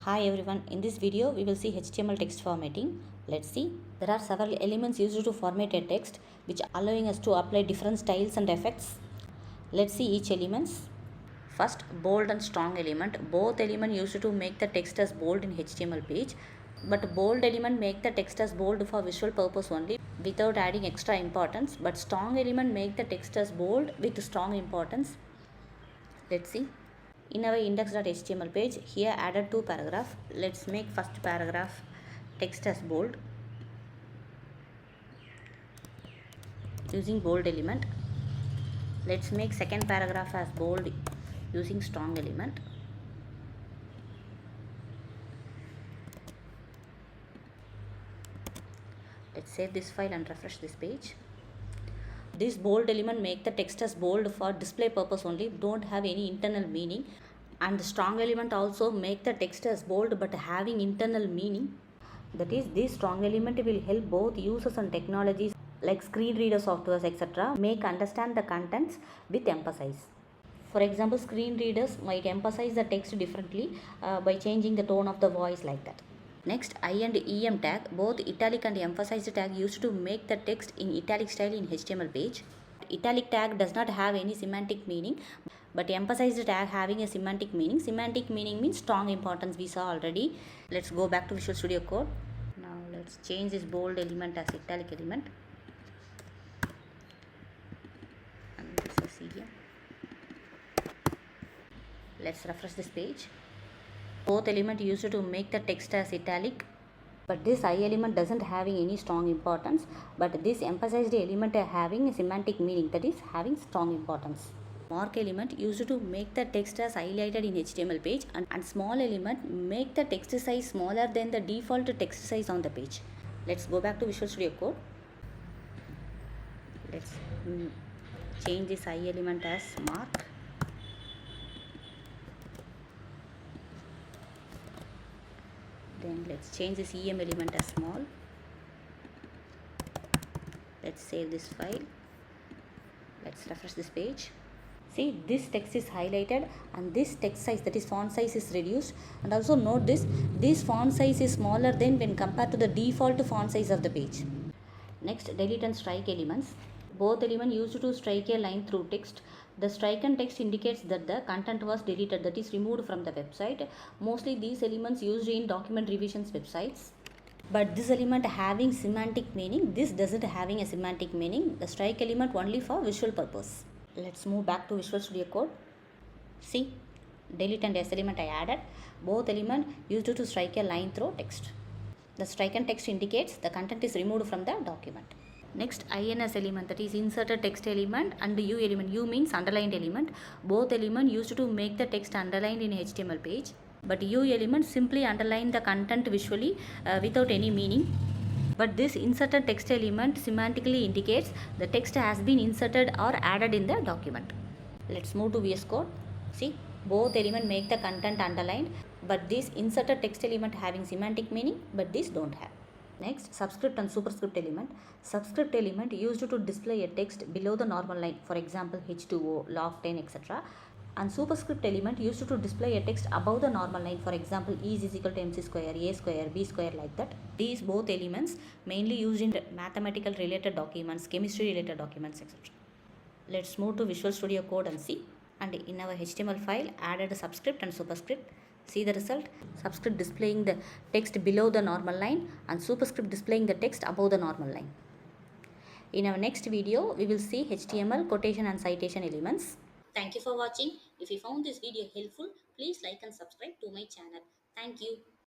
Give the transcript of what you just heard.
Hi everyone, in this video we will see HTML text formatting. Let's see. There are several elements used to format a text which allowing us to apply different styles and effects. Let's see each elements. First, bold and strong element. Both element used to make the text as bold in HTML page, but bold element make the text as bold for visual purpose only without adding extra importance, but strong element make the text as bold with strong importance. Let's see. In our index.html page, here added two paragraphs. Let's make first paragraph text as bold using bold element. Let's make second paragraph as bold using strong element. Let's save this file and refresh this page. This bold element make the text as bold for display purpose only, don't have any internal meaning. And the strong element also make the text as bold but having internal meaning. That is, this strong element will help both users and technologies like screen reader softwares etc. make understand the contents with emphasis. For example, screen readers might emphasize the text differently by changing the tone of the voice like that. Next, I and EM tag, both italic and emphasized tag used to make the text in italic style in HTML page. Italic tag does not have any semantic meaning, but emphasized tag having a semantic meaning. Semantic meaning means strong importance, we saw already. Let's go back to Visual Studio Code. Now let's change this bold element as italic element. And this is EM. Let's refresh this page. Both element used to make the text as italic, but this I element doesn't having any strong importance, but this emphasized element having a semantic meaning, that is having strong importance. Mark element used to make the text as highlighted in HTML page, and small element make the text size smaller than the default text size on the page. Let's go back to Visual Studio Code. Let's change this I element as mark. Then let's change this EM element as small. Let's save this file. Let's refresh this page. See, this text is highlighted and this text size, that is font size, is reduced. And also note this font size is smaller than when compared to the default font size of the page. Next, delete and strike elements. Both elements used to strike a line through text. The striken text indicates that the content was deleted, that is removed from the website. Mostly these elements used in document revisions websites. But this element having semantic meaning, this doesn't having a semantic meaning. The strike element only for visual purpose. Let's move back to Visual Studio Code. See, delete and S element I added. Both element used to strike a line through text. The striken text indicates the content is removed from the document. Next, INS element, that is inserted text element, and U element. U means underlined element. Both element used to make the text underlined in HTML page. But U element simply underline the content visually without any meaning. But this inserted text element semantically indicates the text has been inserted or added in the document. Let's move to VS Code. See, both element make the content underlined, but this inserted text element having semantic meaning, but this don't have. Next, subscript and superscript element. Subscript element used to display a text below the normal line, for example H2O, log10, etc. And superscript element used to display a text above the normal line, for example E is equal to MC square, A square, B square, like that. These both elements mainly used in mathematical related documents, chemistry related documents, etc. Let's move to Visual Studio Code and see. And in our HTML file, added a subscript and superscript. See the result? Subscript displaying the text below the normal line and superscript displaying the text above the normal line. In our next video, we will see HTML quotation and citation elements. Thank you for watching. If you found this video helpful, please like and subscribe to my channel. Thank you.